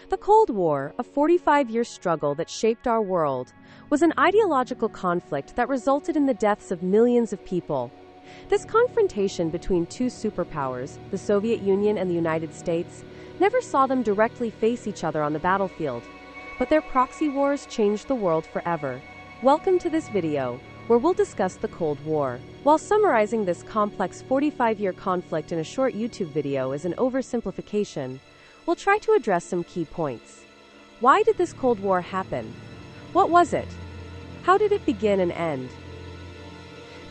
The Cold War, a 45-year struggle that shaped our world, was an ideological conflict that resulted in the deaths of millions of people. This confrontation between two superpowers, the Soviet Union and the United States, never saw them directly face each other on the battlefield, but their proxy wars changed the world forever. Welcome to this video, where we'll discuss the Cold War. While summarizing this complex 45-year conflict in a short YouTube video is an oversimplification, we'll try to address some key points. Why did this Cold War happen? What was it? How did it begin and end?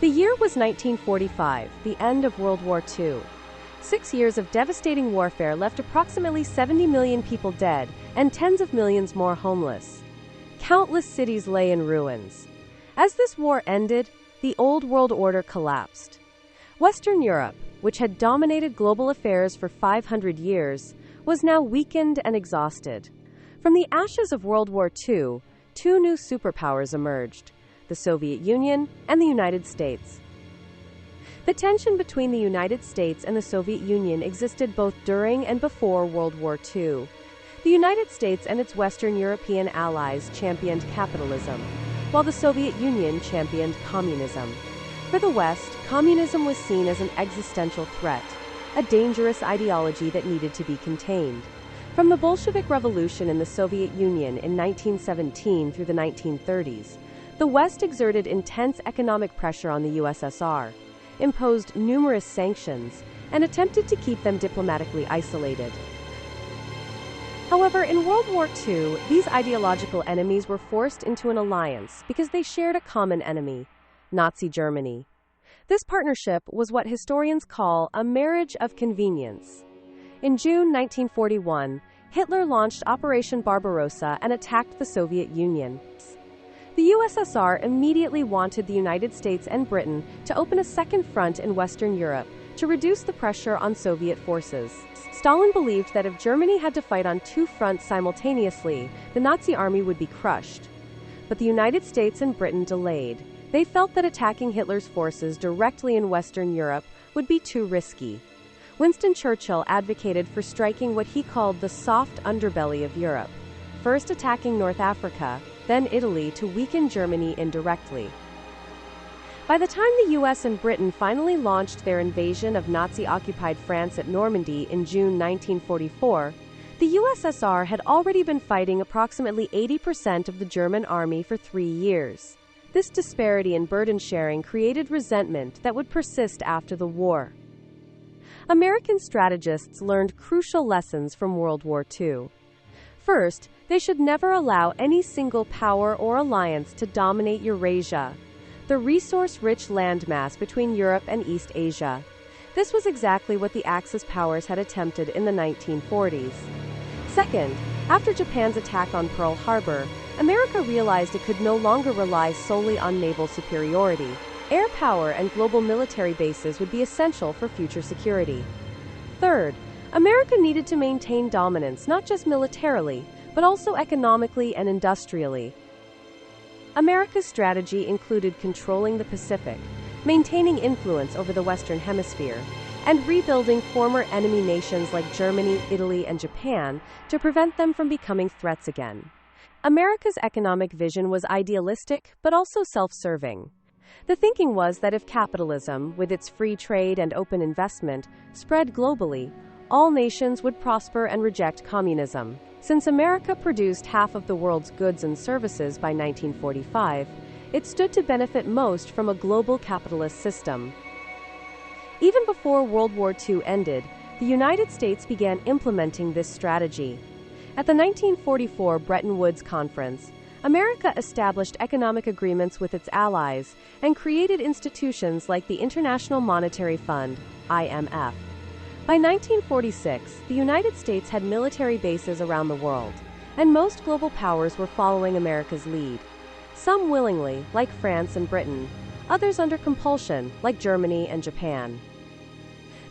The year was 1945, the end of World War II. 6 years of devastating warfare left approximately 70 million people dead and tens of millions more homeless. Countless cities lay in ruins. As this war ended, the old world order collapsed. Western Europe, which had dominated global affairs for 500 years, was now weakened and exhausted. From the ashes of World War II, two new superpowers emerged: the Soviet Union and the United States. The tension between the United States and the Soviet Union existed both during and before World War II. The United States and its Western European allies championed capitalism, while the Soviet Union championed communism. For the West, communism was seen as an existential threat, a dangerous ideology that needed to be contained. From the Bolshevik Revolution in the Soviet Union in 1917 through the 1930s, the West exerted intense economic pressure on the USSR, imposed numerous sanctions, and attempted to keep them diplomatically isolated. However, in World War II, these ideological enemies were forced into an alliance because they shared a common enemy: Nazi Germany. This partnership was what historians call a marriage of convenience. In June 1941, Hitler launched Operation Barbarossa and attacked the Soviet Union. The USSR immediately wanted the United States and Britain to open a second front in Western Europe to reduce the pressure on Soviet forces. Stalin believed that if Germany had to fight on two fronts simultaneously, the Nazi army would be crushed. But the United States and Britain delayed. They felt that attacking Hitler's forces directly in Western Europe would be too risky. Winston Churchill advocated for striking what he called the soft underbelly of Europe, first attacking North Africa, then Italy, to weaken Germany indirectly. By the time the US and Britain finally launched their invasion of Nazi-occupied France at Normandy in June 1944, the USSR had already been fighting approximately 80% of the German army for 3 years. This disparity in burden sharing created resentment that would persist after the war. American strategists learned crucial lessons from World War II. First, they should never allow any single power or alliance to dominate Eurasia, the resource-rich landmass between Europe and East Asia. This was exactly what the Axis powers had attempted in the 1940s. Second, after Japan's attack on Pearl Harbor, America realized it could no longer rely solely on naval superiority. Air power and global military bases would be essential for future security. Third, America needed to maintain dominance not just militarily, but also economically and industrially. America's strategy included controlling the Pacific, maintaining influence over the Western Hemisphere, and rebuilding former enemy nations like Germany, Italy, and Japan to prevent them from becoming threats again. America's economic vision was idealistic, but also self-serving. The thinking was that if capitalism, with its free trade and open investment, spread globally, all nations would prosper and reject communism. Since America produced half of the world's goods and services by 1945, it stood to benefit most from a global capitalist system. Even before World War II ended, the United States began implementing this strategy. At the 1944 Bretton Woods Conference, America established economic agreements with its allies and created institutions like the International Monetary Fund, IMF. By 1946, the United States had military bases around the world, and most global powers were following America's lead. Some willingly, like France and Britain, others under compulsion, like Germany and Japan.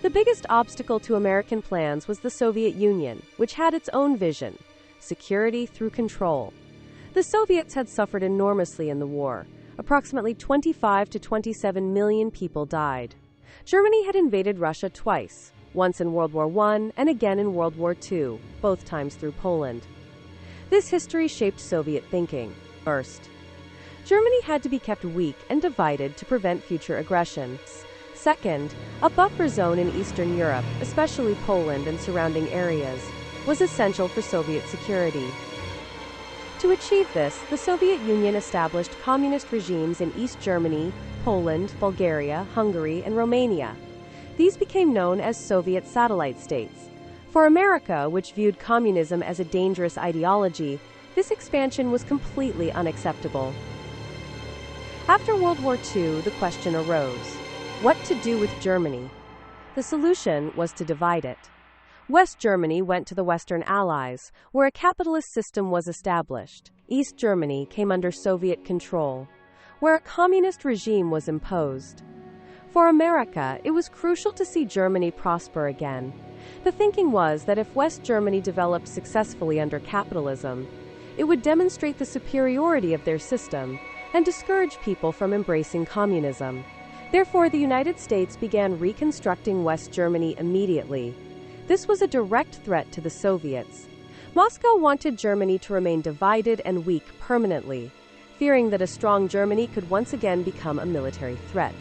The biggest obstacle to American plans was the Soviet Union, which had its own vision: security through control. The Soviets had suffered enormously in the war. Approximately 25 to 27 million people died. Germany had invaded Russia twice, once in World War I and again in World War II, both times through Poland. This history shaped Soviet thinking. First, Germany had to be kept weak and divided to prevent future aggression. Second, a buffer zone in Eastern Europe, especially Poland and surrounding areas, was essential for Soviet security. To achieve this, the Soviet Union established communist regimes in East Germany, Poland, Bulgaria, Hungary, and Romania. These became known as Soviet satellite states. For America, which viewed communism as a dangerous ideology, this expansion was completely unacceptable. After World War II, the question arose: what to do with Germany? The solution was to divide it. West Germany went to the Western Allies, where a capitalist system was established. East Germany came under Soviet control, where a communist regime was imposed. For America, it was crucial to see Germany prosper again. The thinking was that if West Germany developed successfully under capitalism, it would demonstrate the superiority of their system and discourage people from embracing communism. Therefore, the United States began reconstructing West Germany immediately. This was a direct threat to the Soviets. Moscow wanted Germany to remain divided and weak permanently, fearing that a strong Germany could once again become a military threat.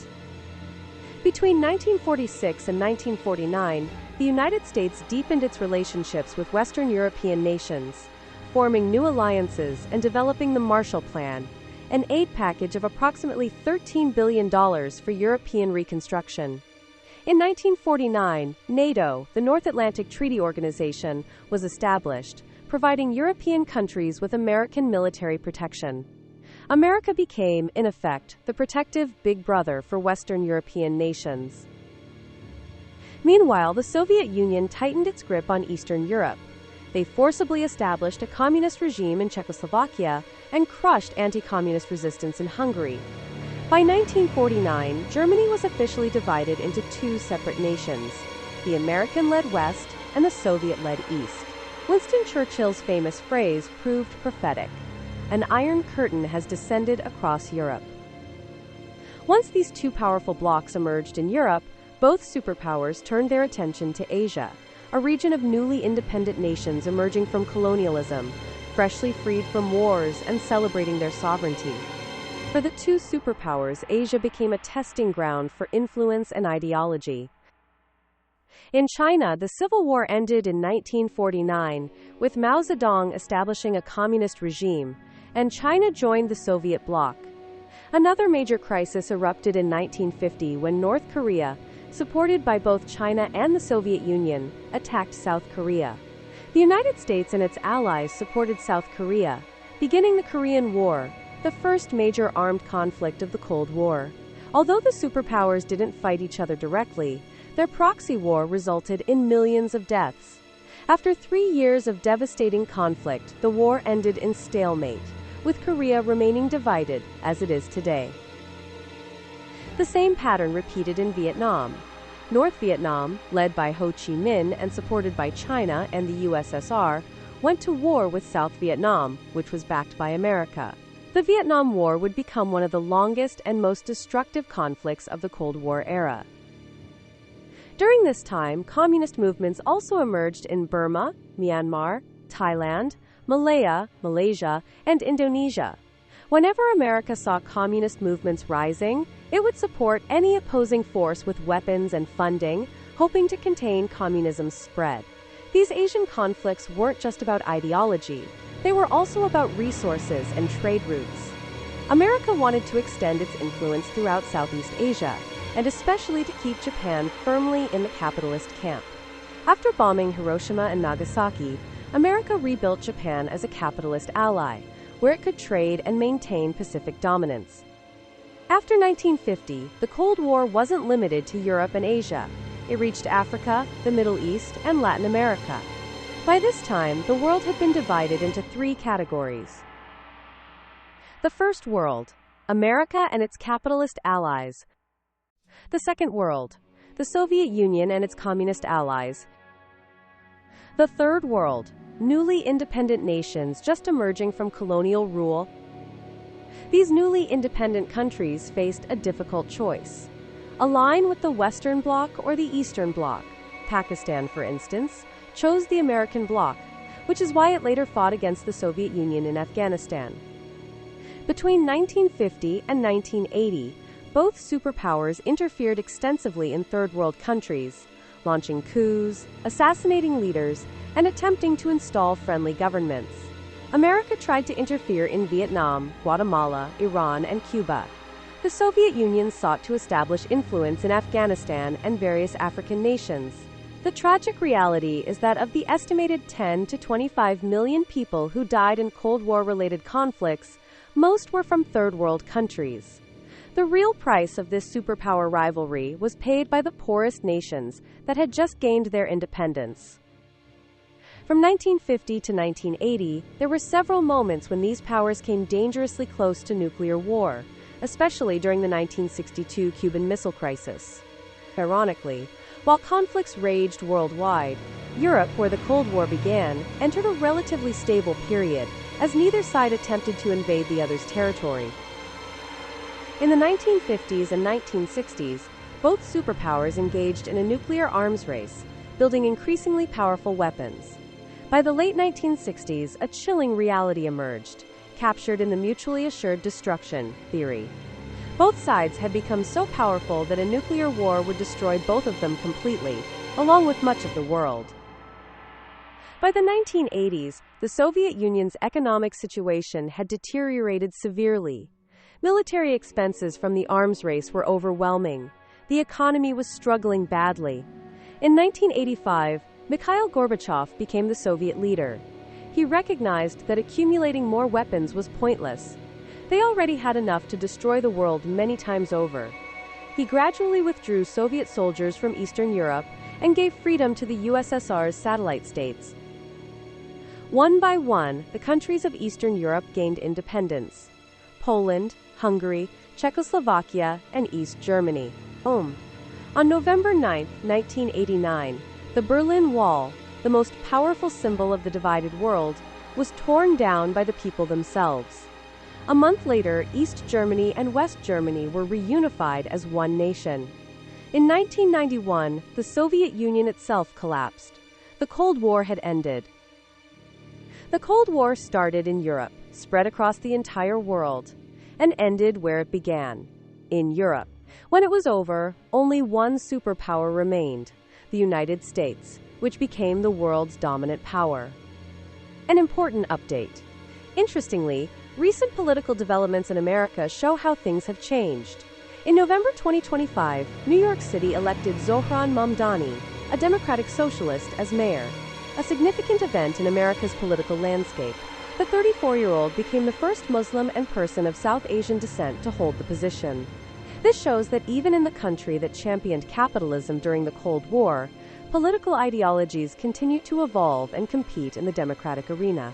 Between 1946 and 1949, the United States deepened its relationships with Western European nations, forming new alliances and developing the Marshall Plan, an aid package of approximately $13 billion for European reconstruction. In 1949, NATO, the North Atlantic Treaty Organization, was established, providing European countries with American military protection. America became, in effect, the protective big brother for Western European nations. Meanwhile, the Soviet Union tightened its grip on Eastern Europe. They forcibly established a communist regime in Czechoslovakia and crushed anti-communist resistance in Hungary. By 1949, Germany was officially divided into two separate nations, the American-led West and the Soviet-led East. Winston Churchill's famous phrase proved prophetic: "An iron curtain has descended across Europe." Once these two powerful blocs emerged in Europe, both superpowers turned their attention to Asia, a region of newly independent nations emerging from colonialism, freshly freed from wars and celebrating their sovereignty. For the two superpowers, Asia became a testing ground for influence and ideology. In China, the Civil War ended in 1949, with Mao Zedong establishing a communist regime, and China joined the Soviet bloc. Another major crisis erupted in 1950 when North Korea, supported by both China and the Soviet Union, attacked South Korea. The United States and its allies supported South Korea, beginning the Korean War, the first major armed conflict of the Cold War. Although the superpowers didn't fight each other directly, their proxy war resulted in millions of deaths. After 3 years of devastating conflict, the war ended in stalemate, with Korea remaining divided as it is today. The same pattern repeated in Vietnam. North Vietnam, led by Ho Chi Minh and supported by China and the USSR, went to war with South Vietnam, which was backed by America. The Vietnam War would become one of the longest and most destructive conflicts of the Cold War era. During this time, communist movements also emerged in Burma, Myanmar, Thailand, Malaya, Malaysia, and Indonesia. Whenever America saw communist movements rising, it would support any opposing force with weapons and funding, hoping to contain communism's spread. These Asian conflicts weren't just about ideology. They were also about resources and trade routes. America wanted to extend its influence throughout Southeast Asia, and especially to keep Japan firmly in the capitalist camp. After bombing Hiroshima and Nagasaki, America rebuilt Japan as a capitalist ally, where it could trade and maintain Pacific dominance. After 1950, the Cold War wasn't limited to Europe and Asia. It reached Africa, the Middle East, and Latin America. By this time, the world had been divided into 3 categories. The First World, America and its capitalist allies. The Second World, the Soviet Union and its communist allies. The Third World, newly independent nations just emerging from colonial rule. These newly independent countries faced a difficult choice: align with the Western Bloc or the Eastern Bloc, Pakistan, for instance, chose the American bloc, which is why it later fought against the Soviet Union in Afghanistan. Between 1950 and 1980, both superpowers interfered extensively in third world countries, launching coups, assassinating leaders, and attempting to install friendly governments. America tried to interfere in Vietnam, Guatemala, Iran, and Cuba. The Soviet Union sought to establish influence in Afghanistan and various African nations. The tragic reality is that of the estimated 10 to 25 million people who died in Cold War-related conflicts, most were from third world countries. The real price of this superpower rivalry was paid by the poorest nations that had just gained their independence. From 1950 to 1980, there were several moments when these powers came dangerously close to nuclear war, especially during the 1962 Cuban Missile Crisis. Ironically, while conflicts raged worldwide, Europe, where the Cold War began, entered a relatively stable period, as neither side attempted to invade the other's territory. In the 1950s and 1960s, both superpowers engaged in a nuclear arms race, building increasingly powerful weapons. By the late 1960s, a chilling reality emerged, captured in the mutually assured destruction theory. Both sides had become so powerful that a nuclear war would destroy both of them completely, along with much of the world. By the 1980s, the Soviet Union's economic situation had deteriorated severely. Military expenses from the arms race were overwhelming. The economy was struggling badly. In 1985, Mikhail Gorbachev became the Soviet leader. He recognized that accumulating more weapons was pointless. They already had enough to destroy the world many times over. He gradually withdrew Soviet soldiers from Eastern Europe and gave freedom to the USSR's satellite states. One by one, the countries of Eastern Europe gained independence: Poland, Hungary, Czechoslovakia, and East Germany. On November 9, 1989, the Berlin Wall, the most powerful symbol of the divided world, was torn down by the people themselves. A month later, East Germany and West Germany were reunified as one nation. In 1991, the Soviet Union itself collapsed. The Cold War had ended. The Cold War started in Europe, spread across the entire world, and ended where it began, in Europe. When it was over, only one superpower remained: the United States, which became the world's dominant power. An important update. Interestingly, recent political developments in America show how things have changed. In November 2025, New York City elected Zohran Mamdani, a Democratic socialist, as mayor, a significant event in America's political landscape. The 34-year-old became the first Muslim and person of South Asian descent to hold the position. This shows that even in the country that championed capitalism during the Cold War, political ideologies continue to evolve and compete in the democratic arena.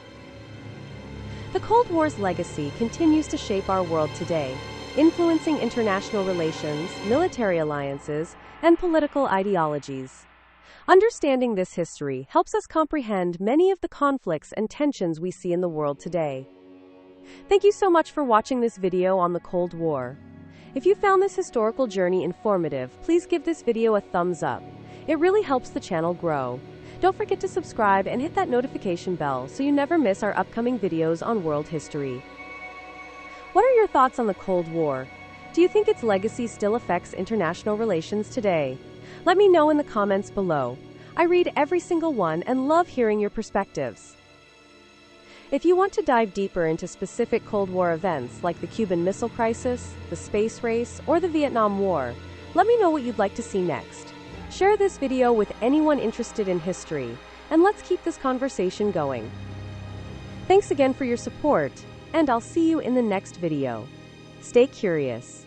The Cold War's legacy continues to shape our world today, influencing international relations, military alliances, and political ideologies. Understanding this history helps us comprehend many of the conflicts and tensions we see in the world today. Thank you so much for watching this video on the Cold War. If you found this historical journey informative, please give this video a thumbs up. It really helps the channel grow. Don't forget to subscribe and hit that notification bell so you never miss our upcoming videos on world history. What are your thoughts on the Cold War? Do you think its legacy still affects international relations today? Let me know in the comments below. I read every single one and love hearing your perspectives. If you want to dive deeper into specific Cold War events like the Cuban Missile Crisis, the space race, or the Vietnam War, let me know what you'd like to see next. Share this video with anyone interested in history, and let's keep this conversation going. Thanks again for your support, and I'll see you in the next video. Stay curious.